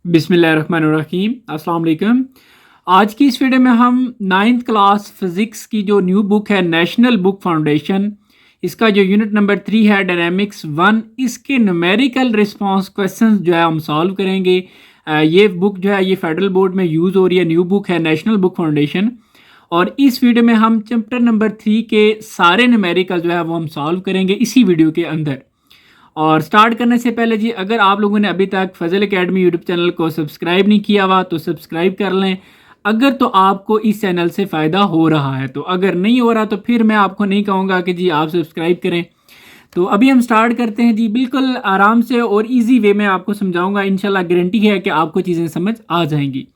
बिस्मिल्लाहिर्रहमानिर्रहीम अस्सलाम वालेकुम। आज की इस वीडियो में हम 9th क्लास फिज़िक्स की जो न्यू बुक है नेशनल बुक फाउंडेशन, इसका जो यूनिट नंबर 3 है डायनामिक्स 1, इसके न्यूमेरिकल रिस्पांस क्वेश्चंस जो है हम सॉल्व करेंगे। ये बुक जो है ये फेडरल बोर्ड में यूज़ हो रही है, न्यू बुक है नेशनल बुक फाउंडेशन। और इस वीडियो में हम चैप्टर नंबर 3 के सारे न्यूमेरिकल जो है वो हम सॉल्व करेंगे इसी वीडियो के अंदर। और स्टार्ट करने से पहले जी, अगर आप लोगों ने अभी तक फजल एकेडमी यूट्यूब चैनल को सब्सक्राइब नहीं किया हुआ तो सब्सक्राइब कर लें, अगर तो आपको इस चैनल से फ़ायदा हो रहा है। तो अगर नहीं हो रहा तो फिर मैं आपको नहीं कहूँगा कि जी आप सब्सक्राइब करें। तो अभी हम स्टार्ट करते हैं जी, बिल्कुल आराम से और इजी वे में आपको समझाऊंगा। इंशाल्लाह गारंटी है कि आपको चीज़ें समझ आ जाएंगी।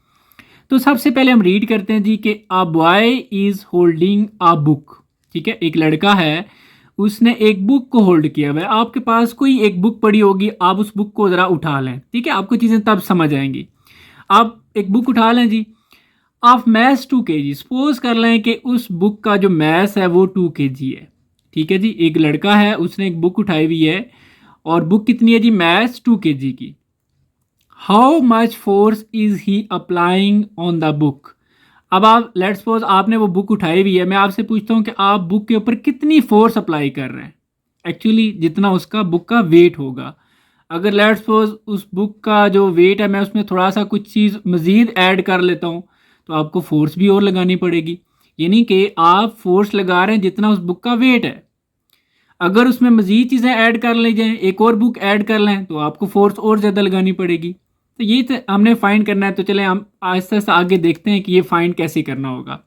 तो सबसे पहले हम रीड करते हैं जी कि a boy is holding a book. ठीक है, एक लड़का है, उसने एक बुक को होल्ड किया हुआ है। आपके पास कोई एक बुक पड़ी होगी, आप उस बुक को ज़रा उठा लें। ठीक है, आपको चीज़ें तब समझ आएंगी। आप एक बुक उठा लें जी, ऑफ मैथ्स 2 kg। सपोज कर लें कि उस बुक का जो मैथ्स है वो 2 kg है। ठीक है जी, एक लड़का है, उसने एक बुक उठाई हुई है और बुक कितनी है जी, मैथ्स 2 kg की। How much force is he applying on the book. अब आप लेट सपोज आपने वो बुक उठाई हुई है, मैं आपसे पूछता हूँ कि आप बुक के ऊपर कितनी फोर्स अप्लाई कर रहे हैं। एक्चुअली जितना उसका बुक का वेट होगा। अगर लेट सपोज उस बुक का जो वेट है मैं उसमें थोड़ा सा कुछ चीज़ मज़ीद ऐड कर लेता हूँ तो आपको फोर्स भी और लगानी पड़ेगी। यानी कि आप फोर्स लगा रहे हैं जितना उस बुक का वेट है। अगर उसमें मज़ीद चीज़ें ऐड कर ली जाएँ, एक और बुक ऐड कर लें, तो आपको फोर्स और ज़्यादा लगानी पड़ेगी। तो ये हमने फाइंड करना है। तो चलें हम आहिस्ता आहिस्ता आगे देखते हैं कि ये फाइंड कैसे करना होगा।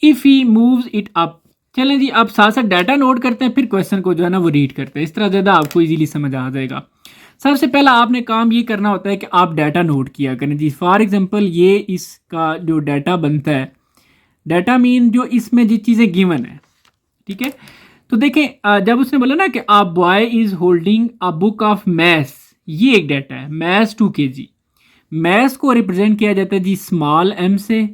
If he moves it up. चलें जी, अब साथ साथ डाटा नोट करते हैं, फिर क्वेश्चन को जो है ना वो रीड करते हैं। इस तरह ज़्यादा आपको इजीली समझ आ जाएगा। सबसे पहला आपने काम ये करना होता है कि आप डाटा नोट किया करें जी। फॉर एग्जांपल ये इसका जो डाटा बनता है, डाटा मीन जो इसमें जिस चीज़ें गिवन है। ठीक है, तो देखें जब उसने बोला ना कि a boy is holding a book of maths, ये एक डाटा है, मैथ्स 2 kg। मैथ्स को रिप्रेजेंट किया जाता है जी स्मॉल m से,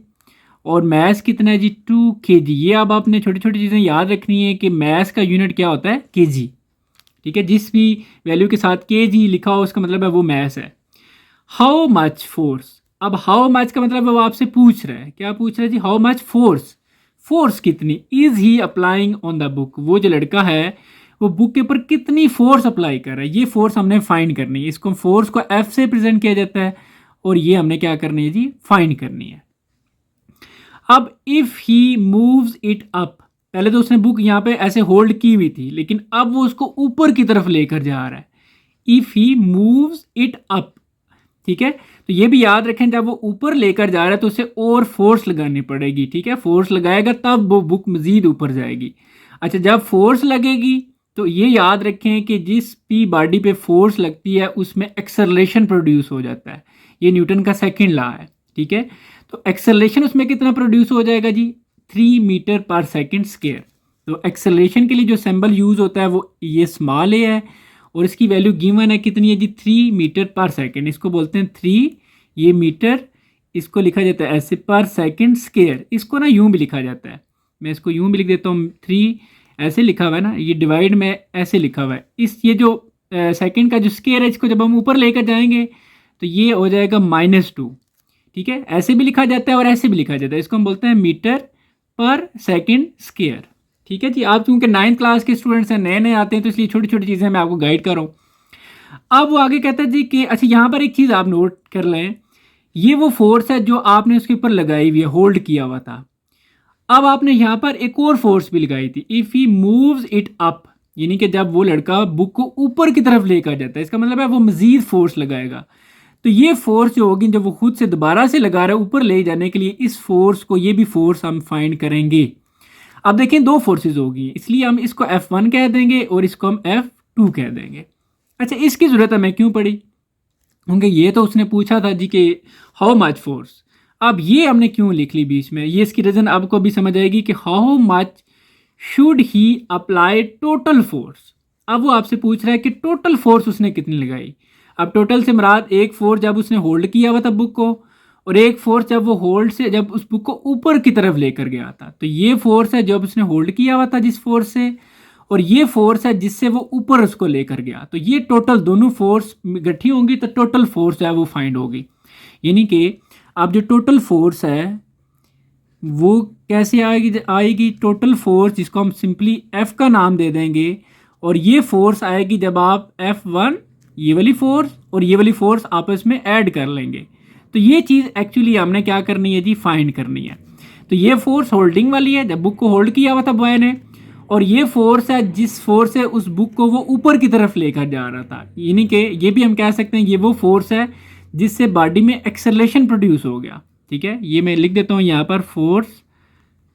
और मैथ्स कितना है जी 2 kg। ये अब आपने छोटी छोटी चीज़ें याद रखनी है कि मैथ्स का यूनिट क्या होता है, kg। ठीक है, जिस भी वैल्यू के साथ kg लिखा हो उसका मतलब है वो मैथ्स है। How much force. अब हाउ मच का मतलब है वो आपसे पूछ रहा है, क्या पूछ रहा है जी, हाउ मच फोर्स। फोर्स कितनी is he applying on the book. वो जो लड़का है वो बुक के ऊपर कितनी फोर्स अप्लाई कर रहा है, ये फोर्स हमने फाइंड करनी है। इसको फोर्स को एफ से प्रेजेंट किया जाता है और ये हमने क्या करनी है जी, फाइंड करनी है। अब if he moves it up, पहले तो उसने बुक यहाँ पे ऐसे होल्ड की हुई थी, लेकिन अब वो उसको ऊपर की तरफ लेकर जा रहा है। If he moves it up. ठीक है, तो ये भी याद रखें, जब वो ऊपर लेकर जा रहा है तो उसे और फोर्स लगानी पड़ेगी। ठीक है, फोर्स लगाएगा तब वो बुक मजीद ऊपर जाएगी। अच्छा, जब फोर्स लगेगी तो ये याद रखें कि जिस भी बॉडी पे फोर्स लगती है उसमें एक्सेलरेशन प्रोड्यूस हो जाता है। ये न्यूटन का सेकंड लॉ है। ठीक है, तो एक्सेलरेशन उसमें कितना प्रोड्यूस हो जाएगा जी, 3 मीटर पर सेकेंड स्क्वायर। तो एक्सेलरेशन के लिए जो सिंबल यूज होता है वो ये स्मॉल ए है, और इसकी वैल्यू गिवन है कितनी है जी, 3 मीटर पर सेकेंड। इसको बोलते हैं 3, ये मीटर, इसको लिखा जाता है ऐसे पर सेकेंड स्क्वायर। इसको ना यूं भी लिखा जाता है, मैं इसको यूं भी लिख देता हूँ, 3 ऐसे लिखा हुआ है ना, ये डिवाइड में ऐसे लिखा हुआ है। इस ये जो सेकेंड का जो स्क्वायर है, इसको जब हम ऊपर लेकर जाएंगे तो ये हो जाएगा -2। ठीक है, ऐसे भी लिखा जाता है और ऐसे भी लिखा जाता है। इसको हम बोलते हैं मीटर पर सेकेंड स्क्वायर। ठीक है जी, आप चूंकि 9th क्लास के स्टूडेंट्स हैं, नए नए आते हैं, तो इसलिए छोटी छोटी चीज़ें मैं आपको गाइड कर रहा हूँ। अब वो आगे कहता है जी कि अच्छा यहाँ पर एक चीज़ आप नोट कर लें, ये वो फोर्स है जो आपने उसके ऊपर लगाई हुई है, होल्ड किया हुआ था। अब आपने यहाँ पर एक और फोर्स भी लगाई थी, if he moves it up, यानी कि जब वो लड़का बुक को ऊपर की तरफ लेकर जाता है, इसका मतलब है वो मजीद फोर्स लगाएगा। तो ये फोर्स जो होगी जब वो खुद से दोबारा से लगा रहा है ऊपर ले जाने के लिए, इस फोर्स को, ये भी फोर्स हम फाइंड करेंगे। अब देखें दो फोर्सेज होगी, इसलिए हम इसको F1 कह देंगे और इसको हम F2 कह देंगे। अच्छा, इसकी ज़रूरत हमें क्यों पड़ी, क्योंकि ये तो उसने पूछा था जी कि हाउ मच फोर्स। अब ये हमने क्यों लिख ली बीच में, ये इसकी रीज़न आपको भी समझ आएगी कि how much should he apply total force. अब वो आपसे पूछ रहा है कि टोटल फोर्स उसने कितनी लगाई। अब टोटल से मुराद एक फोर्स जब उसने होल्ड किया हुआ था बुक को, और एक फोर्स जब वो होल्ड से जब उस बुक को ऊपर की तरफ लेकर गया था। तो ये फोर्स है जब उसने होल्ड किया हुआ था जिस फोर्स से, और ये फोर्स है जिससे वो ऊपर उसको लेकर गया। तो ये टोटल दोनों फोर्स इकट्ठी होंगी तो टोटल फोर्स है वो फाइंड होगी। यानी कि अब जो टोटल फोर्स है वो कैसे आएगी टोटल फोर्स जिसको हम सिंपली एफ का नाम दे देंगे, और ये फोर्स आएगी जब आप F1 ये वाली फोर्स और ये वाली फोर्स आपस में ऐड कर लेंगे। तो ये चीज़ एक्चुअली हमने क्या करनी है जी, फाइंड करनी है। तो ये फोर्स होल्डिंग वाली है, जब बुक को होल्ड किया हुआ था बॉय ने, और ये फोर्स है जिस फोर्स से उस बुक को वो ऊपर की तरफ लेकर जा रहा था। यानी कि ये भी हम कह सकते हैं ये वो फोर्स है जिससे बॉडी में एक्सेलरेशन प्रोड्यूस हो गया। ठीक है, ये मैं लिख देता हूँ यहाँ पर, फोर्स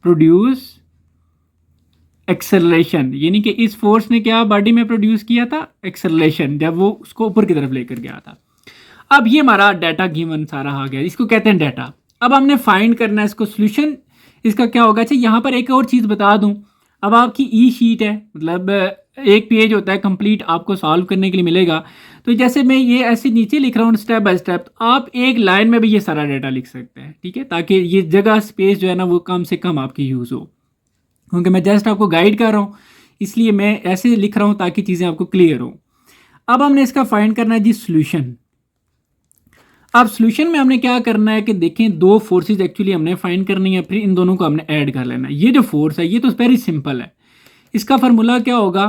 प्रोड्यूस एक्सेलरेशन, यानी कि इस फोर्स ने क्या बॉडी में प्रोड्यूस किया था, एक्सेलरेशन, जब वो उसको ऊपर की तरफ लेकर गया था। अब ये हमारा डाटा गिवन सारा आ गया, इसको कहते हैं डाटा। अब हमने फाइंड करना है इसको सोल्यूशन, इसका क्या होगा। अच्छा यहाँ पर एक और चीज़ बता दूँ, अब आपकी ई शीट है, मतलब एक पेज होता है कंप्लीट आपको सॉल्व करने के लिए मिलेगा। तो जैसे मैं ये ऐसे नीचे लिख रहा हूँ स्टेप बाय स्टेप, तो आप एक लाइन में भी ये सारा डाटा लिख सकते हैं। ठीक है, ताकि ये जगह स्पेस जो है ना वो कम से कम आपकी यूज़ हो, क्योंकि मैं जस्ट आपको गाइड कर रहा हूँ इसलिए मैं ऐसे लिख रहा हूँ ताकि चीज़ें आपको क्लियर हो। अब हमने इसका फाइंड करना है जी सोल्यूशन। अब सोल्यूशन में हमने क्या करना है कि देखें, दो फोर्सेस एक्चुअली हमने फाइंड करनी है, फिर इन दोनों को हमने ऐड कर लेना है। ये जो फोर्स है ये तो वेरी सिंपल है, इसका फार्मूला क्या होगा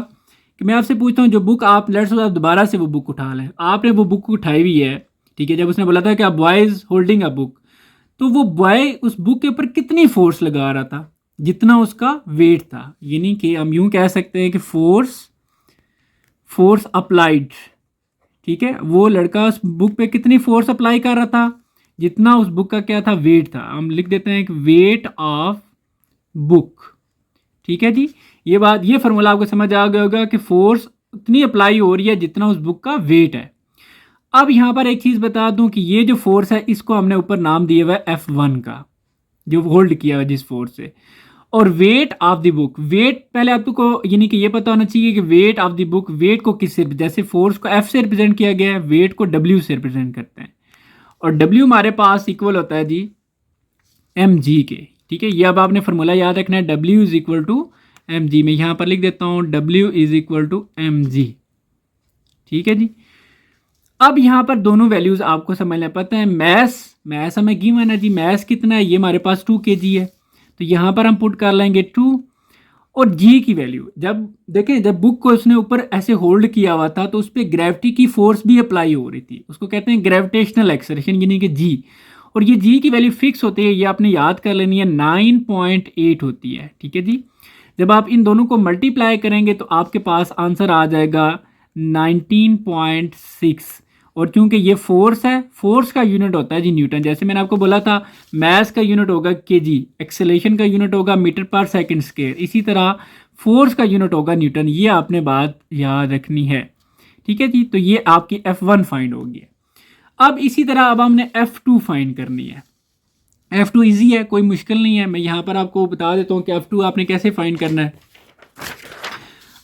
कि मैं आपसे पूछता हूँ, जो बुक आप लेट्स सपोज आप दोबारा से वो बुक उठा लें, आपने वो बुक उठाई हुई है। ठीक है, जब उसने बोला था कि आप boy is holding a book, तो वो बॉय उस बुक के ऊपर कितनी फोर्स लगा रहा था, जितना उसका वेट था। यानी कि हम यूं कह सकते हैं कि फोर्स अप्लाइड। ठीक है, वो लड़का उस बुक पे कितनी फोर्स अप्लाई कर रहा था, जितना उस बुक का क्या था, वेट था। हम लिख देते हैं कि वेट ऑफ बुक। ठीक है जी, ये बात, ये फार्मूला आपको समझ आ गया होगा कि फोर्स उतनी अप्लाई हो रही है जितना उस बुक का वेट है। अब यहाँ पर एक चीज़ बता दूं कि ये जो फोर्स है इसको हमने ऊपर नाम दिया हुआ है F1 का, जो होल्ड किया हुआ जिस फोर्स से। और weight of the book, weight पहले आपको यानी कि ये पता होना चाहिए कि weight of the book, weight को किससे, जैसे फोर्स को F से रिप्रेजेंट किया गया है, वेट को W से रिप्रेजेंट करते हैं, और W हमारे पास इक्वल होता है जी mg के। ठीक है, ये अब आपने फार्मूला याद रखना है, W is equal to mg। मैं यहाँ पर लिख देता हूँ W is equal to mg। ठीक है जी, अब यहाँ पर दोनों वैल्यूज आपको समझना पता है। मैस हमें गिवन है जी, मैस कितना है, ये हमारे पास 2 kg है, तो यहाँ पर हम पुट कर लेंगे 2। और जी की वैल्यू, जब देखें जब बुक को उसने ऊपर ऐसे होल्ड किया हुआ था तो उस पर ग्रेविटी की फोर्स भी अप्लाई हो रही थी, उसको कहते हैं ग्रेविटेशनल एक्सेलरेशन, यानी कि जी। और ये जी की वैल्यू फिक्स होती है, ये आपने याद कर लेनी है, 9.8 होती है। ठीक है जी, जब आप इन दोनों को मल्टीप्लाई करेंगे तो आपके पास आंसर आ जाएगा 19.6। और क्योंकि ये फोर्स है, फोर्स का यूनिट होता है जी न्यूटन, जैसे मैंने आपको बोला था मास का यूनिट होगा केजी, एक्सेलरेशन का यूनिट होगा मीटर पर सेकंड स्क्वायर, इसी तरह फोर्स का यूनिट होगा न्यूटन। ये आपने बात याद रखनी है। ठीक है जी, तो ये आपकी F1 फाइंड होगी। अब इसी तरह अब हमने F2 फाइंड करनी है। F2 ईजी है, कोई मुश्किल नहीं है। मैं यहाँ पर आपको बता देता हूँ कि F2 आपने कैसे फाइंड करना है।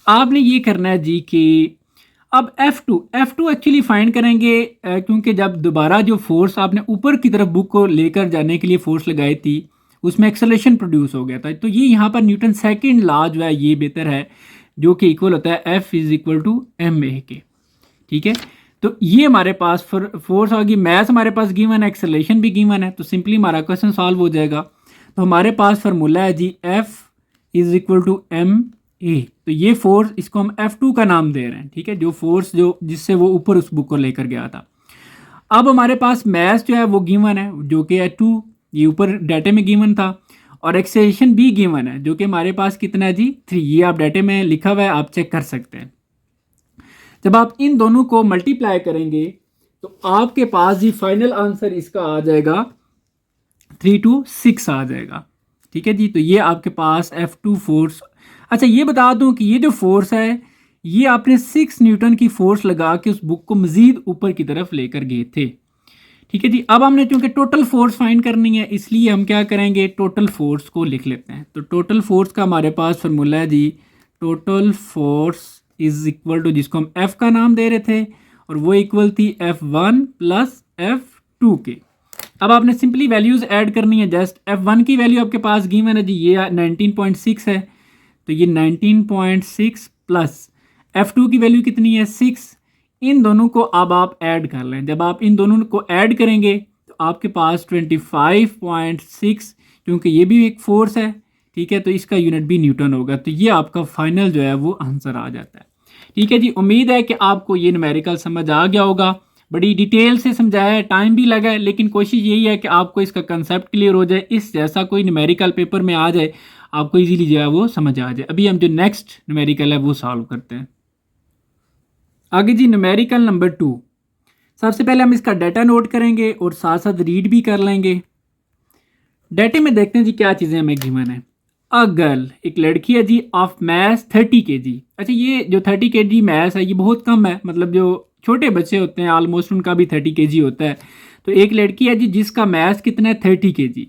आपने ये करना है जी कि अब F2 एक्चुअली फाइंड करेंगे क्योंकि जब दोबारा जो फोर्स आपने ऊपर की तरफ बुक को लेकर जाने के लिए फोर्स लगाई थी उसमें एक्सेलरेशन प्रोड्यूस हो गया था। तो ये यहाँ पर न्यूटन सेकंड लॉ जो है ये बेहतर है, जो कि इक्वल होता है F is equal to ma के। ठीक है, तो ये हमारे पास फोर्स होगी, मैथ हमारे पास गिवन है, एक्सेलरेशन भी गिवन है, तो सिंपली हमारा क्वेश्चन सॉल्व हो जाएगा। तो हमारे पास फार्मूला है जी F is equal to ma। तो ये फोर्स, इसको हम F2 का नाम दे रहे हैं। ठीक है, जो फोर्स जो जिससे वो ऊपर उस बुक को लेकर गया था। अब हमारे पास मैस जो है वो गिवन है, जो कि है 2, ये ऊपर डाटे में गिवन था, और एक्सेलरेशन भी गिवन है जो कि हमारे पास कितना है जी 3। ये आप डाटे में लिखा हुआ है, आप चेक कर सकते हैं। जब आप इन दोनों को मल्टीप्लाई करेंगे तो आपके पास जी फाइनल आंसर इसका आ जाएगा 326 आ जाएगा। ठीक है जी, तो ये आपके पास F2 फोर्स। अच्छा ये बता दूं कि ये जो फोर्स है ये आपने 6 न्यूटन की फोर्स लगा के उस बुक को मजीद ऊपर की तरफ लेकर गए थे। ठीक है जी, अब हमने चूंकि टोटल फोर्स फाइंड करनी है इसलिए हम क्या करेंगे, टोटल फोर्स को लिख लेते हैं। तो टोटल फोर्स का हमारे पास फार्मूला है जी, total force is equal to, जिसको हम F का नाम दे रहे थे, और वो इक्वल थी F1 प्लस F2 के। अब आपने सिंपली वैल्यूज ऐड करनी है। जस्ट F1 की वैल्यू आपके पास गिवन है जी, ये 19.6 है, तो ये 19.6 प्लस F2 की वैल्यू कितनी है 6। इन दोनों को अब आप ऐड कर लें। जब आप इन दोनों को ऐड करेंगे तो आपके पास 25.6, क्योंकि ये भी एक फोर्स है, ठीक है, तो इसका यूनिट भी न्यूटन होगा। तो ये आपका फाइनल जो है वो आंसर आ जाता है। ठीक है जी, उम्मीद है कि आपको ये न्यूमेरिकल समझ आ गया होगा। बड़ी डिटेल से समझाया है, टाइम भी लगा है, लेकिन कोशिश यही है कि आपको इसका कंसेप्ट क्लियर हो जाए, इस जैसा कोई न्यूमेरिकल पेपर में आ जाए आपको इजीली जो है वो समझ आ जाए। अभी हम जो नेक्स्ट न्यूमेरिकल है वो सॉल्व करते हैं। आगे जी, न्यूमेरिकल नंबर 2। सबसे पहले हम इसका डाटा नोट करेंगे और साथ साथ रीड भी कर लेंगे। डाटे में देखते हैं जी क्या चीज़ें हमें गिवन है। अ गर्ल, एक लड़की है जी, ऑफ मैथ 30 kg। अच्छा, ये जो 30 kg मैथ है ये बहुत कम है, मतलब जो छोटे बच्चे होते हैं ऑलमोस्ट उनका भी 30 kg होता है। तो एक लड़की है जी जिसका मैथ कितना है 30 kg।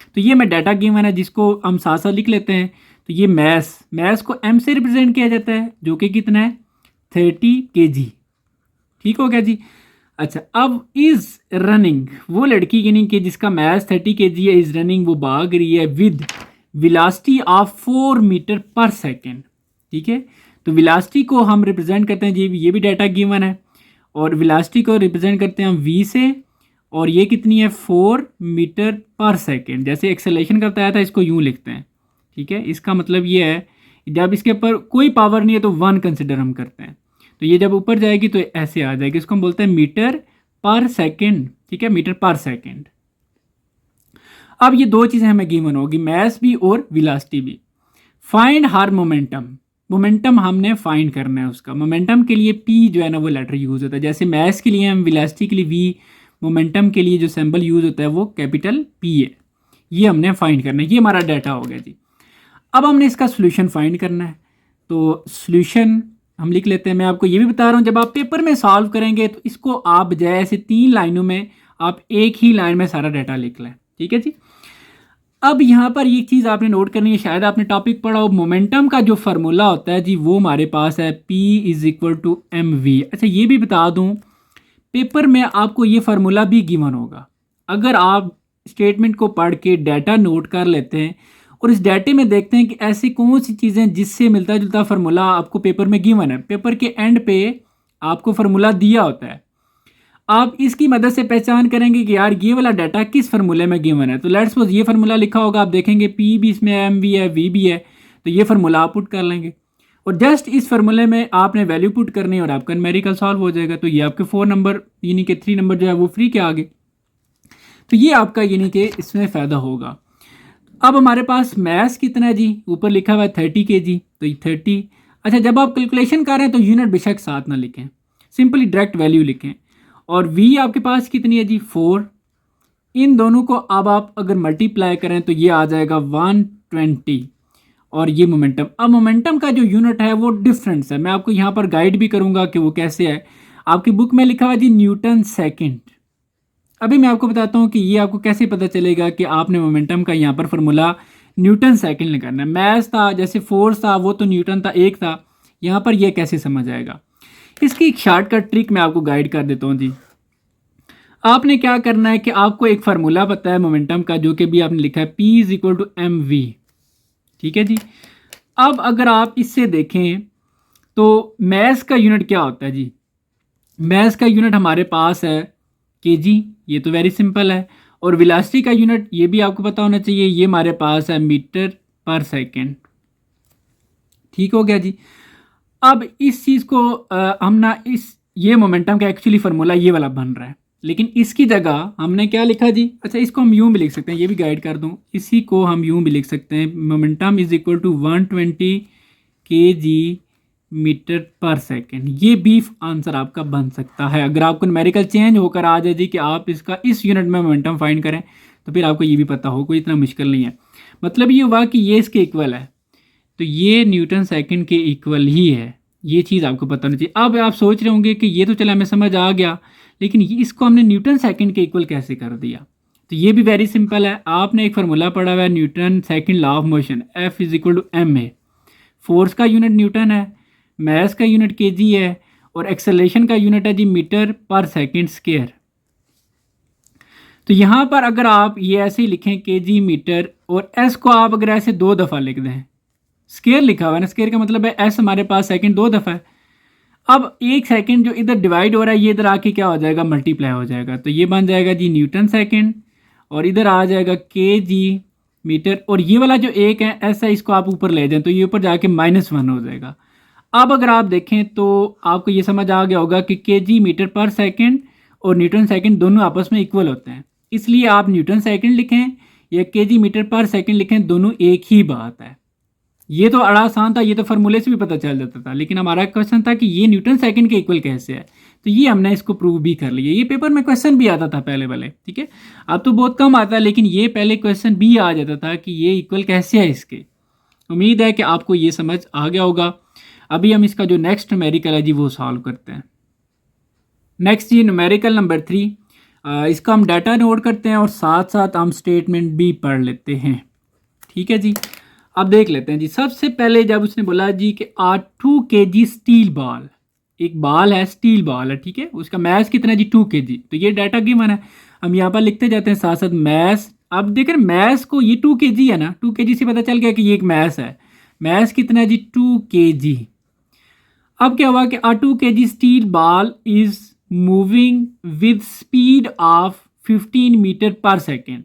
तो ये मैं डाटा गिवन है जिसको हम साथ साथ लिख लेते हैं। तो ये मैथ को m से रिप्रेजेंट किया जाता है जो कि कितना है 30 kg। ठीक हो गया जी। अच्छा, अब इज रनिंग, वो लड़की यानी कि जिसका मैथ 30 kg है, इज रनिंग, वो भाग रही है with velocity of 4 metre per second. ठीक है, तो वेलोसिटी को हम रिप्रेजेंट करते हैं जी, ये भी डाटा गिवन है, और वेलोसिटी को रिप्रेजेंट करते हैं हम v से, और ये कितनी है 4 मीटर पर सेकेंड। जैसे एक्सेलेरेशन का बताया था, इसको यूँ लिखते हैं। ठीक है, इसका मतलब ये है जब इसके ऊपर कोई पावर नहीं है तो 1 कंसिडर हम करते हैं। तो ये जब ऊपर जाएगी तो ऐसे आ जाएगी, इसको हम बोलते हैं मीटर पर सेकेंड। ठीक है, मीटर पर सेकेंड। अब ये दो चीज़ें हमें गिवन होगी, मैस भी और वेलोसिटी भी। फाइंड हर मोमेंटम, मोमेंटम हमने फाइंड करना है उसका। मोमेंटम के लिए पी जो है ना वो लेटर यूज़ होता है, जैसे मैस के लिए हम वेलोसिटी के लिए वी, मोमेंटम के लिए जो सिंबल यूज़ होता है वो कैपिटल पी है। ये हमने फाइंड करना है, ये हमारा डाटा हो गया जी। अब हमने इसका सोल्यूशन फाइंड करना है, तो सोल्यूशन हम लिख लेते हैं। मैं आपको ये भी बता रहा हूँ, जब आप पेपर में सॉल्व करेंगे तो इसको आप बजाय ऐसे 3 लाइनों में आप एक ही लाइन में सारा डाटा लिख लें। ठीक है जी। अब यहाँ पर ये चीज़ आपने नोट करनी है, शायद आपने टॉपिक पढ़ा हो, मोमेंटम का जो फार्मूला होता है जी वो हमारे पास है P = mv। अच्छा, ये भी बता दूँ, पेपर में आपको ये फार्मूला भी गिवन होगा। अगर आप स्टेटमेंट को पढ़ के डाटा नोट कर लेते हैं और इस डाटे में देखते हैं कि ऐसी कौन सी चीज़ें जिससे मिलता जुलता फार्मूला आपको पेपर में गिवन है, पेपर के एंड पे आपको फार्मूला दिया होता है, आप इसकी मदद से पहचान करेंगे कि यार ये वाला डाटा किस फार्मूले में गिवन है। तो लेट्स सपोज ये फार्मूला लिखा होगा, आप देखेंगे पी भी इसमें एम भी है, वी भी है, तो ये फार्मूला आप पुट कर लेंगे और जस्ट इस फार्मूले में आपने वैल्यू पुट करनी है और आपका न्यूमेरिकल सॉल्व हो जाएगा। तो ये आपके 4 नंबर यानी कि 3 नंबर जो है वो फ्री के आगे। तो ये आपका यानी कि इसमें फ़ायदा होगा। अब हमारे पास मैथ्स कितना है जी, ऊपर लिखा हुआ है 30 kg, तो ये 30। अच्छा, जब आप कैलकुलेशन कर रहे हैं तो यूनिट बेशक साथ ना लिखें, सिंपली डायरेक्ट वैल्यू लिखें। और v आपके पास कितनी है जी 4। इन दोनों को अब आप अगर मल्टीप्लाई करें तो ये आ जाएगा 120, और ये मोमेंटम। अब मोमेंटम का जो यूनिट है वो डिफरेंस है, मैं आपको यहाँ पर गाइड भी करूँगा कि वो कैसे है। आपकी बुक में लिखा हुआ जी न्यूटन सेकेंड। अभी मैं आपको बताता हूँ कि ये आपको कैसे पता चलेगा कि आपने मोमेंटम का यहाँ पर फार्मूला न्यूटन सेकेंड निकालना है। मैथ्स था जैसे फोर्स था वो तो न्यूटन था, एक था, यहाँ पर ये कैसे समझ आएगा। इसकी एक शॉर्टकट ट्रिक मैं आपको गाइड कर देता हूँ जी। आपने क्या करना है कि आपको एक फार्मूला पता है मोमेंटम का, जो कि भी आपने लिखा है P = mv। ठीक है जी। अब अगर आप इससे देखें तो मैथ्स का यूनिट क्या होता है जी, मैथ्स का यूनिट हमारे पास है kg, ये तो वेरी सिंपल है। और वेलोसिटी का यूनिट ये भी आपको पता होना चाहिए, ये हमारे पास है मीटर पर सेकेंड। ठीक हो गया जी। अब इस चीज़ को हम ना ये मोमेंटम का एक्चुअली फार्मूला ये वाला बन रहा है, लेकिन इसकी जगह हमने क्या लिखा जी। अच्छा, इसको हम यूँ भी लिख सकते हैं, ये भी गाइड कर दूँ, इसी को हम यूँ भी लिख सकते हैं, momentum = 120 kg metre per second. ये भी आंसर आपका बन सकता है। अगर आपको न्यूमेरिकल चेंज होकर आ जाए जी कि आप इसका इस यूनिट में मोमेंटम फाइंड करें तो फिर आपको ये भी पता हो, कोई इतना मुश्किल नहीं है। मतलब ये हुआ कि ये इसके इक्वल है, तो ये न्यूटन सेकंड के इक्वल ही है, ये चीज़ आपको पता होनी चाहिए। अब आप सोच रहे होंगे कि ये तो चला हमें समझ आ गया, लेकिन इसको हमने न्यूटन सेकंड के इक्वल कैसे कर दिया। तो ये भी वेरी सिंपल है। आपने एक फार्मूला पढ़ा हुआ है Newton second law of motion, F = ma। Force का यूनिट न्यूटन है, मैस का यूनिट kg है, और एक्सेलरेशन का यूनिट है जी मीटर पर सेकेंड स्क्वायर। तो यहाँ पर अगर आप ये ऐसे ही लिखें kg मीटर, और s को आप अगर ऐसे 2 दफ़ा लिख दें स्केयर लिखा हुआ है ना, स्केयर का मतलब है एस हमारे पास सेकंड 2 दफ़ा है। अब 1 सेकंड जो इधर डिवाइड हो रहा है ये इधर आके क्या हो जाएगा, मल्टीप्लाई हो जाएगा, तो ये बन जाएगा जी न्यूटन सेकंड, और इधर आ जाएगा के जी मीटर, और ये वाला जो एक है ऐसा इसको आप ऊपर ले जाएं तो ये ऊपर जाके -1 हो जाएगा। अब अगर आप देखें तो आपको ये समझ आ गया होगा कि के जी मीटर पर सेकंड और न्यूटन सेकंड दोनों आपस में इक्वल होते हैं, इसलिए आप न्यूटन सेकंड लिखें या के जी मीटर पर सेकंड लिखें, दोनों एक ही बात है। ये तो बड़ा आसान था, ये तो फार्मूले से भी पता चल जाता था, लेकिन हमारा क्वेश्चन था कि ये न्यूटन सेकंड के इक्वल कैसे है, तो ये हमने इसको प्रूव भी कर लिया। ये पेपर में क्वेश्चन भी आता था पहले वाले, ठीक है, अब तो बहुत कम आता है, लेकिन ये पहले क्वेश्चन भी आ जाता था कि ये इक्वल कैसे है इसके। उम्मीद है कि आपको ये समझ आ गया होगा। अभी हम इसका जो नेक्स्ट न्यूमेरिकल है जी वो सॉल्व करते हैं। नेक्स्ट जी न्यूमेरिकल नंबर 3, इसका हम डाटा नोट करते हैं और साथ साथ हम स्टेटमेंट भी पढ़ लेते हैं, ठीक है जी। अब देख लेते हैं जी। सबसे पहले जब उसने बोला जी कि 2 kg स्टील बॉल, एक बॉल है, स्टील बॉल है, ठीक है, उसका मैस कितना है जी 2 kg, तो ये डाटा गिवन है, हम यहाँ पर लिखते जाते हैं साथ साथ मैस। अब देखें मैस को, ये 2 kg है ना, 2 kg से पता चल गया कि ये एक मैस है। मैस कितना है जी 2 kg। अब क्या हुआ कि 2 kg steel ball is moving with speed of 15 meter per second.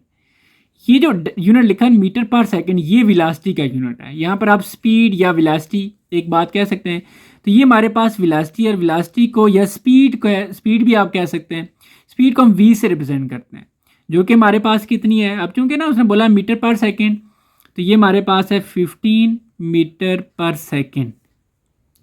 ये जो यूनिट लिखा है मीटर पर सेकंड, ये वेलोसिटी का यूनिट है। यहाँ पर आप स्पीड या वेलोसिटी एक बात कह सकते हैं, तो ये हमारे पास वेलोसिटी, और वेलोसिटी को या स्पीड को, स्पीड भी आप कह सकते हैं, स्पीड को हम v से रिप्रेजेंट करते हैं, जो कि हमारे पास कितनी है। अब चूंकि ना उसने बोला मीटर पर सेकेंड, तो ये हमारे पास है 15 मीटर पर सेकेंड,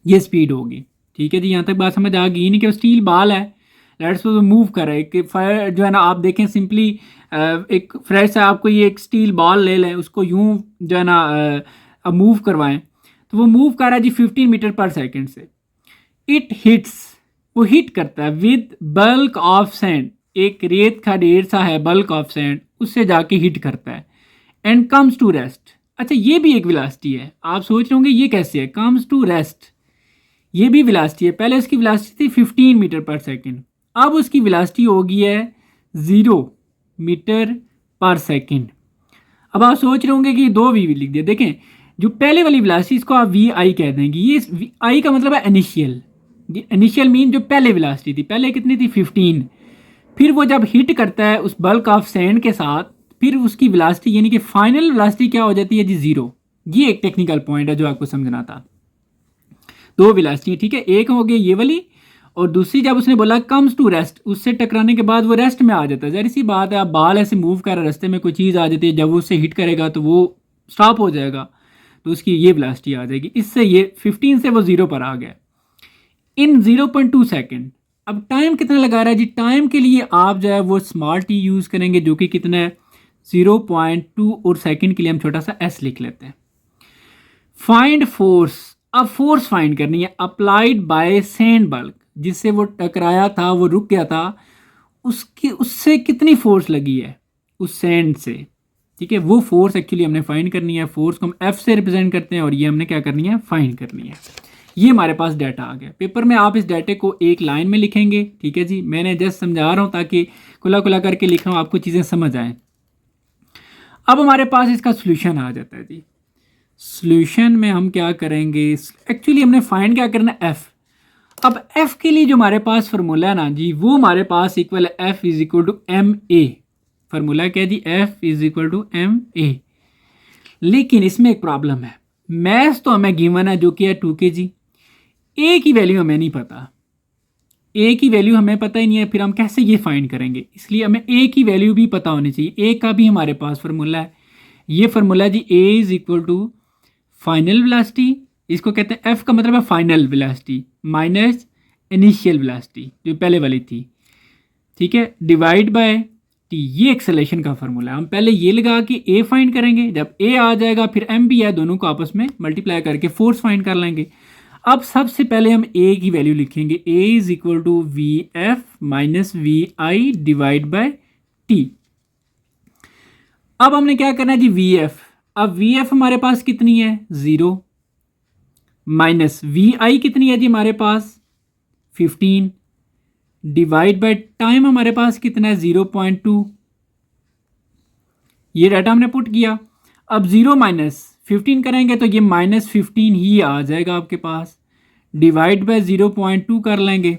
ये स्पीड होगी, ठीक है जी। यहाँ तक बात समझ आ गई, नहीं कि स्टील बॉल है, लेट्स सपोज मूव कर रहा है कि फायर जो है ना, आप देखें सिंपली एक फ्रेश है, आपको ये एक स्टील बॉल ले लें, उसको यूं जो है ना अब मूव करवाएं, तो वो मूव कर रहा है जी 15 मीटर पर सेकंड से। इट हिट्स, वो हिट करता है विद बल्क ऑफ सैंड, एक रेत का ढेर सा है, बल्क ऑफ सैंड, उससे जाके हिट करता है, एंड कम्स टू रेस्ट। अच्छा ये भी एक वेलोसिटी है, आप सोच रहे होंगे ये कैसे है, कम्स टू रेस्ट, ये भी वेलोसिटी है। पहले इसकी वेलोसिटी थी 15 मीटर पर सेकंड, अब उसकी वेलोसिटी हो गई है 0 मीटर पर सेकंड। अब आप सोच रहे होंगे कि 2 वी लिख दिया, देखें जो पहले वाली वेलोसिटी इसको आप वी आई कह देंगे, ये आई का मतलब है इनिशियल, इनिशियल मीन जो पहले वेलोसिटी थी, पहले कितनी थी 15, फिर वो जब हिट करता है उस बल्क ऑफ सैंड के साथ, फिर उसकी वेलोसिटी यानी कि फाइनल वेलोसिटी क्या हो जाती है जी 0। ये एक टेक्निकल पॉइंट है जो आपको समझना था। 2 वेलोसिटी, ठीक है, एक हो गई ये वाली, और दूसरी जब उसने बोला कम्स टू रेस्ट, उससे टकराने के बाद वो रेस्ट में आ जाता है। जहरी सी बात है, आप बाल ऐसे मूव कर रहे, रास्ते में कोई चीज़ आ जाती है, जब वो उससे हिट करेगा तो वो स्टॉप हो जाएगा, तो उसकी ये वेलोसिटी आ जाएगी। इससे ये 15 से वो 0 पर आ गया इन 0.2 सेकेंड। अब टाइम कितना लगा रहा है जी, टाइम के लिए आप जो है वो स्मॉल टी यूज़ करेंगे, जो कि कितना है 0.2, और सेकेंड के लिए हम छोटा सा s लिख लेते हैं। फाइंड फोर्स, अब फोर्स फाइंड करनी है अप्लाइड बाय सैंड बल्क, जिससे वो टकराया था, वो रुक गया था, उसकी उससे कितनी फोर्स लगी है उस सैंड से, ठीक है, वो फोर्स एक्चुअली हमने फाइंड करनी है। फोर्स को हम एफ से रिप्रेजेंट करते हैं, और ये हमने क्या करनी है, फाइंड करनी है। ये हमारे पास डाटा आ गया। पेपर में आप इस डाटे को एक लाइन में लिखेंगे, ठीक है जी, मैंने जस्ट समझा रहा हूँ ताकि खुला खुला करके लिख रहा हूँ, आपको चीज़ें समझ आए। अब हमारे पास इसका सोल्यूशन आ जाता है जी। सोल्यूशन में हम क्या करेंगे, एक्चुअली हमने फाइंड क्या करना है, एफ। अब f के लिए जो हमारे पास फार्मूला है ना जी, वो हमारे पास इक्वल है f is equal to M A. Formula क्या है जी, f is equal to M A. लेकिन इसमें एक प्रॉब्लम है, मैथ तो हमें गिवन है जो कि है 2 kg, a की वैल्यू हमें नहीं पता, a की वैल्यू हमें पता ही नहीं है, फिर हम कैसे ये फाइंड करेंगे, इसलिए हमें a की वैल्यू भी पता होनी चाहिए। a का भी हमारे पास फार्मूला है, ये फार्मूला जी a is equal to final velocity, इसको कहते हैं f का मतलब है final velocity minus initial velocity जो पहले वाली थी, ठीक है, डिवाइड बाय t। ये एक्सेलेरेशन का फार्मूला है। हम पहले ये लगा कि a फाइंड करेंगे, जब a आ जाएगा फिर m भी है, दोनों को आपस में मल्टीप्लाई करके फोर्स फाइंड कर लेंगे। अब सबसे पहले हम a की वैल्यू लिखेंगे, a is equal to V F minus V I divide by t। अब हमने क्या करना है जी, वी एफ। अब वी एफ हमारे पास कितनी है 0, माइनस वी आई कितनी है जी हमारे पास 15, डिवाइड बाय टाइम हमारे पास कितना है 0.2। ये डाटा हमने पुट किया। अब 0 माइनस 15 करेंगे तो ये -15 ही आ जाएगा आपके पास, डिवाइड बाय 0.2 कर लेंगे।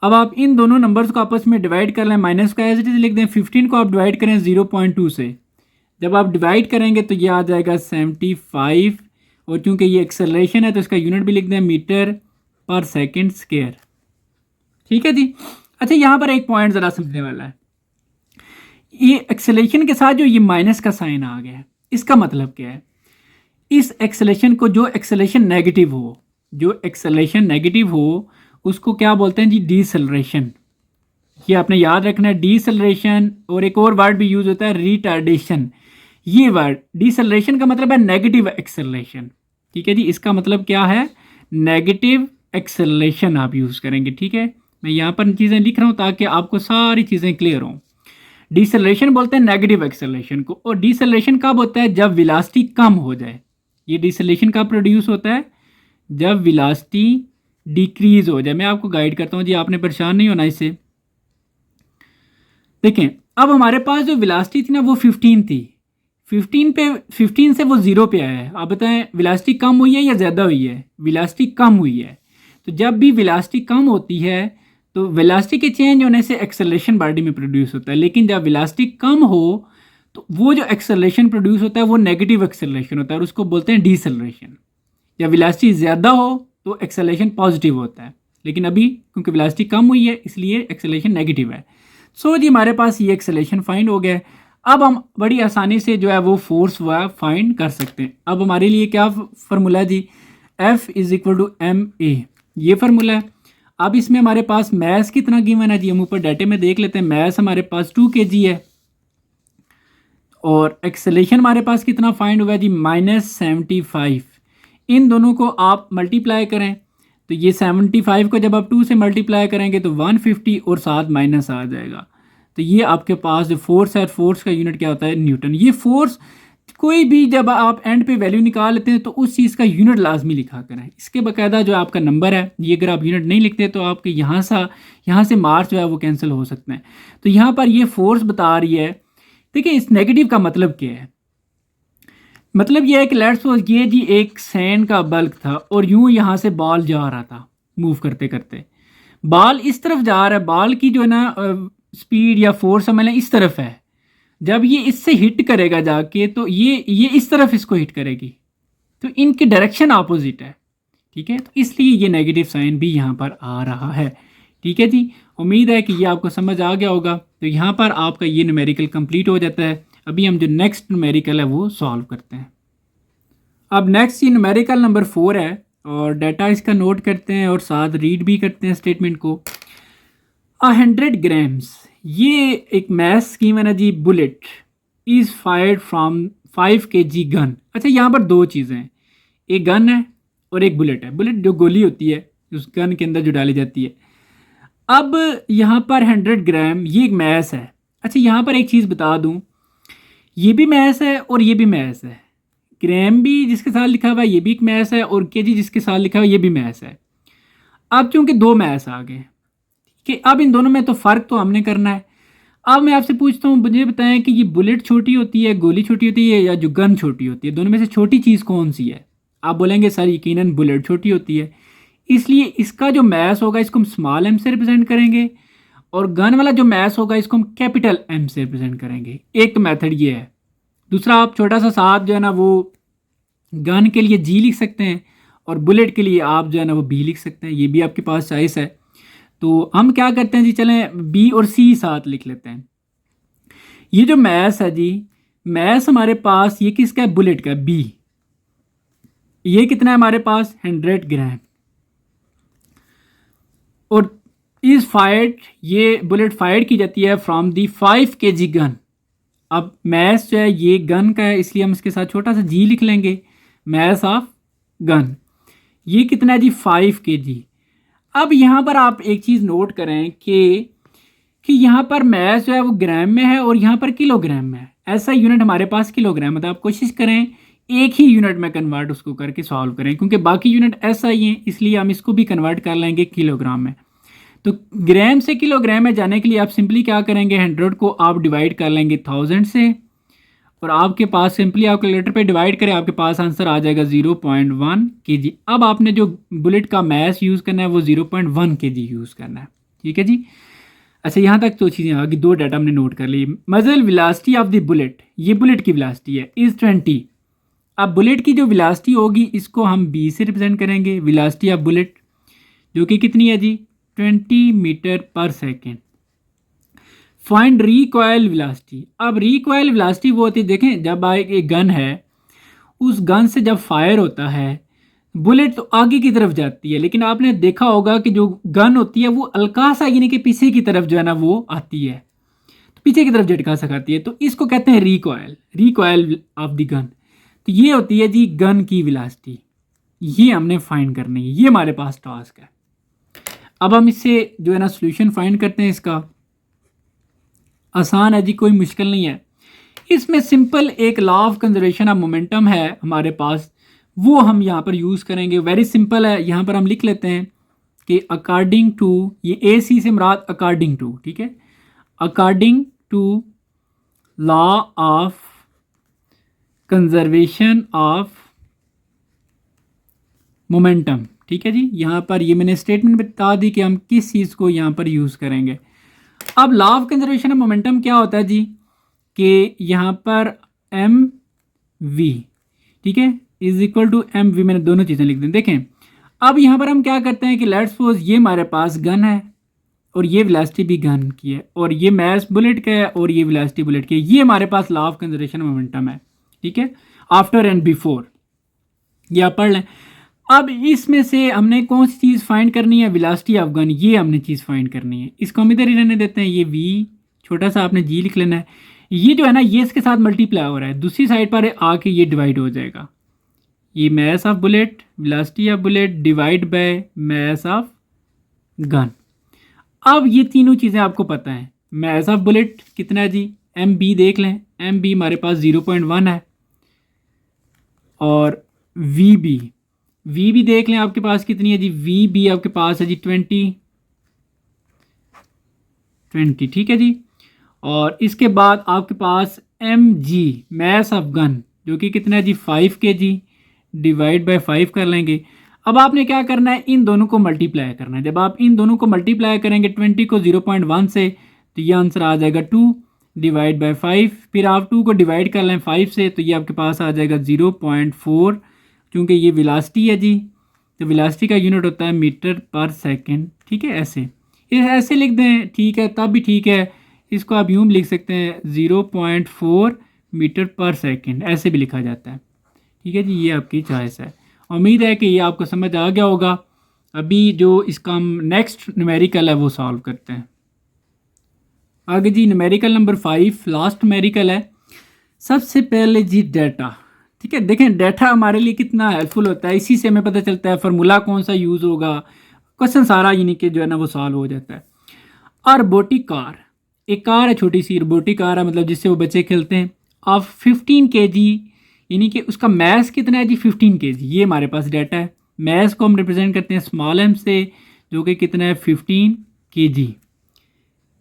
अब आप इन दोनों नंबर्स को आपस में डिवाइड कर लें, माइनस का एज इट इज लिख दें, 15 को आप डिवाइड करें 0.2 से, जब आप डिवाइड करेंगे तो ये आ जाएगा 75, और चूंकि ये एक्सेलरेशन है तो इसका यूनिट भी लिख दें मीटर पर सेकंड स्क्वायर। ठीक है जी। अच्छा, यहाँ पर एक पॉइंट ज़रा समझने वाला है, ये एक्सेलरेशन के साथ जो ये माइनस का साइन आ गया है, इसका मतलब क्या है? इस एक्सेलरेशन को, जो एक्सेलरेशन नेगेटिव हो, जो एक्सेलरेशन नेगेटिव हो उसको क्या बोलते हैं जी? डीसेलरेशन। ये आपने याद रखना है, डीसेलरेशन। और एक और वर्ड भी यूज होता है, रिटार्डेशन। ये वर्ड डीसेलरेशन का मतलब है नेगेटिव एक्सेलरेशन। ठीक है जी, इसका मतलब क्या है? नेगेटिव एक्सेलरेशन आप यूज़ करेंगे। ठीक है, मैं यहाँ पर चीज़ें लिख रहा हूँ ताकि आपको सारी चीज़ें क्लियर हों। डीसेलरेशन बोलते हैं नेगेटिव एक्सेलरेशन को, और डीसेलरेशन कब होता है? जब वेलोसिटी कम हो जाए। ये डीसेलरेशन कब प्रोड्यूस होता है? जब वेलोसिटी डिक्रीज हो जाए। मैं आपको गाइड करता हूँ जी, आपने परेशान नहीं होना इससे। देखें, अब हमारे पास जो वेलोसिटी थी ना वो 15 थी, 15 से वो 0 पे आया है। आप बताएं वेलोसिटी कम हुई है या ज़्यादा हुई है? वेलोसिटी कम हुई है। तो जब भी वेलोसिटी कम होती है तो वेलोसिटी के चेंज होने से एक्सेलरेशन बॉडी में प्रोड्यूस होता है, लेकिन जब वेलोसिटी कम हो तो वो जो एक्सेलरेशन प्रोड्यूस होता है वो नेगेटिव एक्सेलरेशन होता है, और उसको बोलते हैं डीसेलरेशन। जब वेलोसिटी ज़्यादा हो तो एक्सेलरेशन पॉजिटिव होता है, लेकिन अभी क्योंकि वेलोसिटी कम हुई है इसलिए एक्सेलरेशन नेगेटिव है। सो जी, हमारे पास ये एक्सेलरेशन फाइंड हो गया है। अब हम बड़ी आसानी से जो है वो फोर्स वह फाइंड कर सकते हैं। अब हमारे लिए क्या फार्मूला है जी? F = ma, ये फार्मूला है। अब इसमें हमारे पास मैस कितना गिवन है जी? हम ऊपर डाटे में देख लेते हैं। मैस हमारे पास 2 kg है, और एक्सेलरेशन हमारे पास कितना फाइंड हुआ है जी? -75। इन दोनों को आप मल्टीप्लाई करें तो ये 75 को जब आप 2 से मल्टीप्लाई करेंगे तो 150 और साथ माइनस आ जाएगा। तो ये आपके पास जो फोर्स है, फोर्स का यूनिट क्या होता है? न्यूटन। ये फोर्स कोई भी जब आप एंड पे वैल्यू निकाल लेते हैं तो उस चीज़ का यूनिट लाजमी लिखा करें। इसके बाकायदा जो आपका नंबर है, ये अगर आप यूनिट नहीं लिखते तो आपके यहाँ से मार्क्स जो है वो कैंसिल हो सकते हैं। तो यहाँ पर ये फोर्स बता रही है। देखिए, इस नेगेटिव का मतलब क्या है? मतलब ये है कि लेट्स सपोज ये जी एक सैंड का बल्क था, और यूं यहाँ से बॉल जा रहा था, मूव करते करते बॉल इस तरफ जा रहा है। बॉल की जो है ना स्पीड या फोर्स समझ लें इस तरफ है। जब ये इससे हिट करेगा जाके तो ये इस तरफ इसको हिट करेगी, तो इनकी डायरेक्शन अपोजिट है। ठीक है, तो इसलिए ये नेगेटिव साइन भी यहाँ पर आ रहा है। ठीक है जी, उम्मीद है कि ये आपको समझ आ गया होगा। तो यहाँ पर आपका ये न्यूमेरिकल कंप्लीट हो जाता है। अभी हम जो नेक्स्ट न्यूमेरिकल है वो सॉल्व करते हैं। अब नेक्स्ट ये न्यूमेरिकल नंबर 4 है, और डाटा इसका नोट करते हैं और साथ रीड भी करते हैं स्टेटमेंट को। 100 ग्राम्स, ये एक मैथ स्कीम है ना जी। Bullet is fired from 5 kg gun. अच्छा, यहाँ पर दो चीज़ें हैं, एक गन है और एक बुलेट है। बुलेट जो गोली होती है उस गन के अंदर जो डाली जाती है। अब यहाँ पर 100 ग्राम, ये एक मैथ्स है। अच्छा, यहाँ पर एक चीज़ बता दूँ, ये भी मैथ्स है और ये भी मैथ्स है। ग्राम भी जिसके साथ लिखा हुआ है ये भी एक मैथ्स है, और केजी जिसके साथ लिखा हुआ है ये भी मैथ्स है। अब चूंकि दो मैथ्स आ गए, ठीक है, अब इन दोनों में तो फ़र्क तो हमने करना है। अब मैं आपसे पूछता हूँ, मुझे बताएं कि ये बुलेट छोटी होती है, गोली छोटी होती है, या जो गन छोटी होती है? दोनों में से छोटी चीज़ कौन सी है? आप बोलेंगे सर यकीनन बुलेट छोटी होती है। इसलिए इसका जो मैथ्स होगा इसको हम स्मॉल एम से रिप्रेजेंट करेंगे, और गन वाला जो मैथ्स होगा इसको हम कैपिटल एम से रिप्रेजेंट करेंगे। एक मेथड ये है। दूसरा, आप छोटा सा साथ जो है ना वो गन के लिए जी लिख सकते हैं, और बुलेट के लिए आप जो है ना वो बी लिख सकते हैं। ये भी आपके पास चॉइस है। तो हम क्या करते हैं जी, चलें बी और सी साथ लिख लेते हैं। ये जो मैथ्स है जी, मैथ्स हमारे पास ये किसका है? बुलेट का, बी। ये कितना है हमारे पास? 100 ग्राम। और इज फायर्ड, ये बुलेट फायर्ड की जाती है फ्रॉम दी 5 kg गन। अब मैथ्स जो है ये गन का है, इसलिए हम इसके साथ छोटा सा जी लिख लेंगे, मैथ्स ऑफ गन। ये कितना है जी? 5 kg। अब यहाँ पर आप एक चीज़ नोट करें कि यहाँ पर मैथ्स जो है वो ग्राम में है और यहाँ पर किलोग्राम में है। ऐसा यूनिट हमारे पास किलोग्राम है, तो आप कोशिश करें एक ही यूनिट में कन्वर्ट उसको करके सॉल्व करें, क्योंकि बाकी यूनिट ऐसा ही है, इसलिए हम इसको भी कन्वर्ट कर लेंगे किलोग्राम में। तो ग्राम से किलोग्राम में जाने के लिए आप सिंपली क्या करेंगे? 100 को आप डिवाइड कर लेंगे 1000 से, और आपके पास सिंपली आप कैलकुलेटर पे डिवाइड करें, आपके पास आंसर आ जाएगा 0.1 kg। अब आपने जो बुलेट का मैस यूज़ करना है वो 0.1 kg यूज़ करना है, ठीक है जी। अच्छा, यहाँ तक तो चीज़ें आगे, दो डाटा हमने नोट कर ली। मजल वेलोसिटी ऑफ द बुलेट, ये बुलेट की वेलोसिटी है, इज़ 20। अब बुलेट की जो वेलोसिटी होगी इसको हम बी से रिप्रेजेंट करेंगे, वेलोसिटी ऑफ बुलेट, जो कि कितनी है जी 20 metre per second. Find recoil velocity. अब रिकॉयल वेलोसिटी वो होती है, देखें जब एक गन है, उस गन से जब फायर होता है बुलेट तो आगे की तरफ जाती है, लेकिन आपने देखा होगा कि जो गन होती है वो हल्का सा यानी कि पीछे की तरफ जो है ना वो आती है, तो पीछे की तरफ झटका सकाती है, तो इसको कहते हैं recoil, recoil of the gun. तो ये होती है जी गन की वेलोसिटी, ये हमने फाइंड करनी है, ये हमारे पास टास्क है। अब हम इससे जो है ना सोल्यूशन फाइंड करते हैं। इसका आसान है जी, कोई मुश्किल नहीं है। इसमें सिंपल एक law of conservation of momentum है हमारे पास, वो हम यहाँ पर यूज़ करेंगे। वेरी सिंपल है, यहाँ पर हम लिख लेते हैं कि अकॉर्डिंग टू, ये ए सी से मुराद अकॉर्डिंग टू, ठीक है, according to law of conservation of momentum, ठीक है जी। यहाँ पर ये मैंने स्टेटमेंट बता दी कि हम किस चीज़ को यहाँ पर यूज़ करेंगे। अब law of conservation of momentum क्या होता है जी, कि यहाँ पर एम वी, ठीक है, is equal to M V, मैंने दोनों चीज़ें लिख दी। देखें अब यहाँ पर हम क्या करते हैं कि लेट्स सपोज ये हमारे पास गन है और ये वेलोसिटी भी गन की है और ये मैस बुलेट का है और ये वेलोसिटी बुलेट की है, ये हमारे पास law of conservation of momentum है, ठीक है, आफ्टर एंड बिफोर, ये आप पढ़ लें। अब इसमें से हमने कौन सी चीज़ फाइंड करनी है, वेलोसिटी ऑफ गन, ये हमने चीज़ फाइंड करनी है। इसको हम इधर ही रहने देते हैं, ये वी छोटा सा आपने जी लिख लेना है। ये जो है ना ये इसके साथ मल्टीप्लाई हो रहा है, दूसरी साइड पर आके ये डिवाइड हो जाएगा, ये mass of bullet, velocity of bullet divide by mass of gun. अब ये तीनों चीज़ें आपको पता है, मैस ऑफ बुलेट कितना है जी, एम बी देख लें, एम बी हमारे पास 0.1 है, और वी बी देख लें आपके पास कितनी है जी, वी बी आपके पास है जी 20, ठीक है जी। और इसके बाद आपके पास M G mass of gun, जो कि कितना है जी 5 kg, डिवाइड बाय 5 कर लेंगे। अब आपने क्या करना है, इन दोनों को मल्टीप्लाई करना है। जब आप इन दोनों को मल्टीप्लाई करेंगे 20 को 0.1 से, तो ये आंसर आ जाएगा 2 डिवाइड बाय 5, फिर आप 2 को डिवाइड कर लें 5 से, तो ये आपके पास आ जाएगा 0.4, क्योंकि ये वेलोसिटी है जी, तो वेलोसिटी का यूनिट होता है मीटर पर सेकेंड, ठीक है। ऐसे लिख दें, ठीक है, तब भी ठीक है। इसको आप यूँ लिख सकते हैं 0.4 मीटर पर सेकेंड, ऐसे भी लिखा जाता है, ठीक है जी। ये आपकी चॉइस है। उम्मीद है कि ये आपको समझ आ गया होगा। अभी जो इसका हम नेक्स्ट न्यूमेरिकल है वो सॉल्व करते हैं। आगे जी न्यूमेरिकल नंबर 5, लास्ट न्यूमेरिकल है। सबसे पहले जी डाटा, ठीक है। देखें डाटा हमारे लिए कितना हेल्पफुल होता है, इसी से हमें पता चलता है फार्मूला कौन सा यूज़ होगा, क्वेश्चन सारा यानी कि जो है ना वो सॉल्व हो जाता है। और रोबोटिक कार, एक कार है, छोटी सी रोबोटिक कार है, मतलब जिससे वो बच्चे खेलते हैं, ऑफ 15 kg, यानी कि उसका मैस कितना है जी 15 kg। ये हमारे पास डाटा है। मैस को हम रिप्रेजेंट करते हैं स्मॉल एम से, जो कि कितना है 15 kg।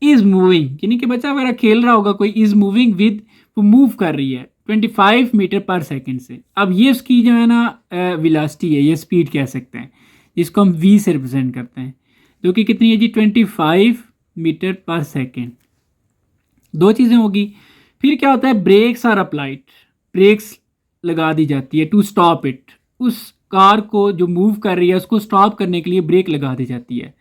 इज़ मूविंग, यानी कि बच्चा वगैरह खेल रहा होगा कोई, इज़ मूविंग विद, वो मूव कर रही है 25 मीटर पर सेकेंड से। अब ये उसकी जो है ना वेलोसिटी है, ये स्पीड कह सकते हैं, जिसको हम वी से रिप्रेजेंट करते हैं, जो कि कितनी है जी 25 मीटर पर सेकेंड। दो चीज़ें होगी। फिर क्या होता है, ब्रेक्स आर अप्लाइड, ब्रेक्स लगा दी जाती है टू स्टॉप इट, उस कार को जो मूव कर रही है उसको स्टॉप करने के लिए ब्रेक लगा दी जाती है।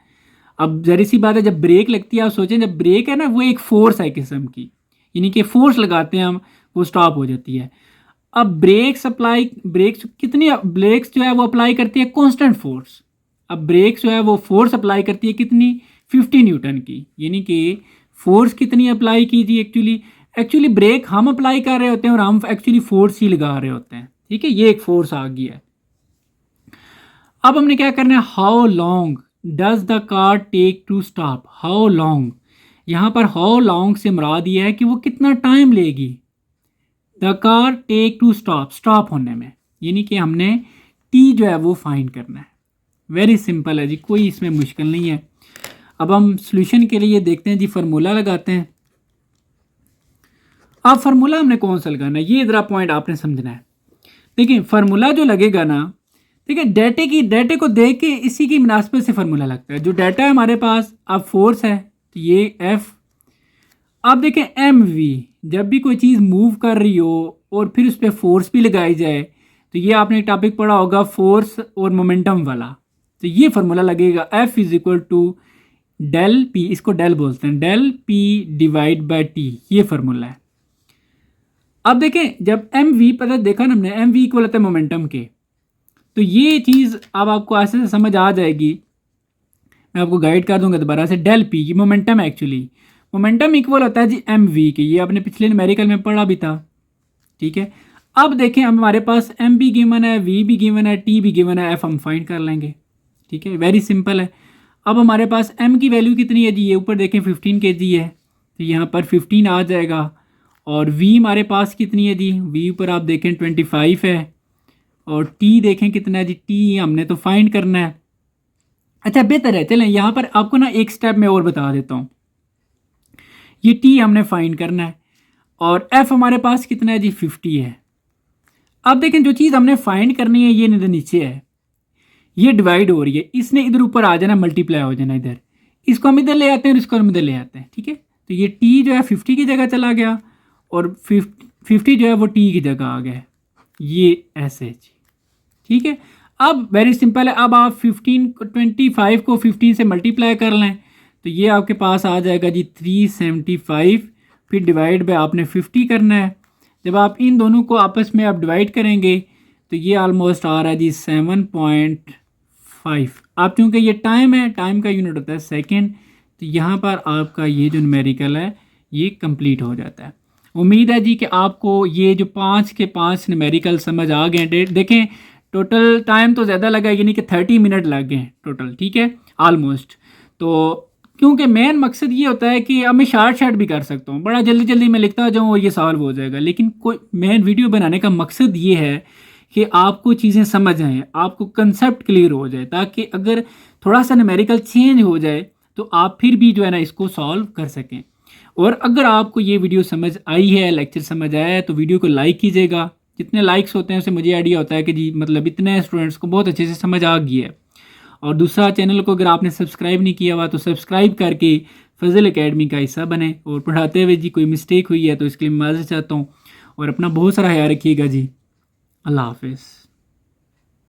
अब जरी सी बात है, जब ब्रेक लगती है, आप सोचें जब ब्रेक है ना वो एक फोर्स है किस्म की, यानी कि फोर्स लगाते हैं हम, वो स्टॉप हो जाती है। अब ब्रेक्स कितनी ब्रेक्स जो है वो अप्लाई करती है कांस्टेंट फोर्स। अब ब्रेक्स जो है वो फोर्स अप्लाई करती है कितनी, 50 न्यूटन की, यानी कि फोर्स कितनी अप्लाई कीजिए, एक्चुअली ब्रेक हम अप्लाई कर रहे होते हैं और हम एक्चुअली फोर्स ही लगा रहे होते हैं, ठीक है। ये एक फोर्स आ गई है। अब हमने क्या करना है, how long does the car take to stop, how long, यहाँ पर हाउ लॉन्ग से मुराद ये है कि वो कितना टाइम लेगी the car take to stop होने में, यानी कि हमने टी जो है वो फाइंड करना है। वेरी सिंपल है जी, कोई इसमें मुश्किल नहीं है। अब हम सॉल्यूशन के लिए देखते हैं जी, फार्मूला लगाते हैं। अब फार्मूला हमने कौन सा लगाना है, ये ज़रा पॉइंट आपने समझना है। देखिए फार्मूला जो लगेगा ना, देखिए डेटे को देख के इसी की मुनासबत से फार्मूला लगता है। जो डाटा है हमारे पास, अब फोर्स है तो ये एफ। अब देखें एम वी, जब भी कोई चीज़ मूव कर रही हो और फिर उस पर फोर्स भी लगाई जाए, तो ये आपने एक टॉपिक पढ़ा होगा फोर्स और मोमेंटम वाला। तो ये फार्मूला लगेगा F is equal to del P, इसको डेल बोलते हैं, del P divide by T, ये फार्मूला है। अब देखें जब एम वी पता देखा ना हमने, एम वी इक्वल होता है मोमेंटम के, तो ये चीज़ अब आपको ऐसे से समझ आ जाएगी। मैं आपको गाइड कर दूंगा दोबारा से। डेल पी ये मोमेंटम है, एक्चुअली मोमेंटम इक्वल होता है जी एम वी के, ये आपने पिछले न्यूमेरिकल में पढ़ा भी था, ठीक है। अब देखें हमारे पास एम भी गिवन है, वी भी गिवन है, टी भी गिवन है, एफ हम फाइंड कर लेंगे, ठीक है, वेरी सिंपल है। अब हमारे पास एम की वैल्यू कितनी है जी, ये ऊपर देखें 15 kg है, तो यहाँ पर 15 आ जाएगा। और वी हमारे पास कितनी है जी, वी ऊपर आप देखें 25 है। और टी देखें कितना है जी, टी हमने तो फाइंड करना है। अच्छा बेहतर है, चलें यहाँ पर आपको ना एक स्टेप में और बता देता हूँ। ये टी हमने फाइंड करना है और एफ हमारे पास कितना है जी, 50 है। अब देखें जो चीज़ हमने फाइंड करनी है ये इधर नीचे है, ये डिवाइड हो रही है, इसने इधर ऊपर आ जाना, मल्टीप्लाई हो जाना इधर, इसको हम इधर ले आते हैं और इसको हम इधर ले आते हैं, ठीक है। तो ये टी जो है 50 की जगह चला गया और 50 जो है वो टी की जगह आ गया, ये ऐसे जी, ठीक है। अब वेरी सिंपल है, अब आप 25 को 15 से मल्टीप्लाई कर लें तो ये आपके पास आ जाएगा जी 375, फिर डिवाइड बाय आपने 50 करना है। जब आप इन दोनों को आपस में आप डिवाइड करेंगे तो ये ऑलमोस्ट आ रहा है जी 7.5। आप चूँकि ये टाइम है, टाइम का यूनिट होता है सेकेंड, तो यहाँ पर आपका ये जो न्यूमेरिकल है ये कंप्लीट हो जाता है। उम्मीद है जी कि आपको ये जो 5 के 5 न्यूमेरिकल समझ आ गए। देखें टोटल टाइम तो ज़्यादा लगा, यानी कि 30 मिनट लग गए टोटल, ठीक है, ऑलमोस्ट। तो क्योंकि मेन मकसद ये होता है कि अब मैं शार्ट भी कर सकता हूँ, बड़ा जल्दी जल्दी मैं लिखता जाऊँ और ये सॉल्व हो जाएगा, लेकिन कोई मेन वीडियो बनाने का मकसद ये है कि आपको चीज़ें समझ आएँ, आपको कंसेप्ट क्लियर हो जाए, ताकि अगर थोड़ा सा न्यूमेरिकल चेंज हो जाए तो आप फिर भी जो है ना इसको सॉल्व कर सकें। और अगर आपको ये वीडियो समझ आई है, लेक्चर समझ आया है, तो वीडियो को लाइक कीजिएगा। जितने लाइक्स होते हैं उससे मुझे आइडिया होता है कि जी मतलब इतने स्टूडेंट्स को बहुत अच्छे से समझ आ गई है। और दूसरा, चैनल को अगर आपने सब्सक्राइब नहीं किया हुआ तो सब्सक्राइब करके फजल एकेडमी का हिस्सा बने। और पढ़ाते हुए जी कोई मिस्टेक हुई है तो इसके लिए माज़रत चाहता हूँ, और अपना बहुत सारा ख्याल रखिएगा जी। अल्लाह हाफिज़।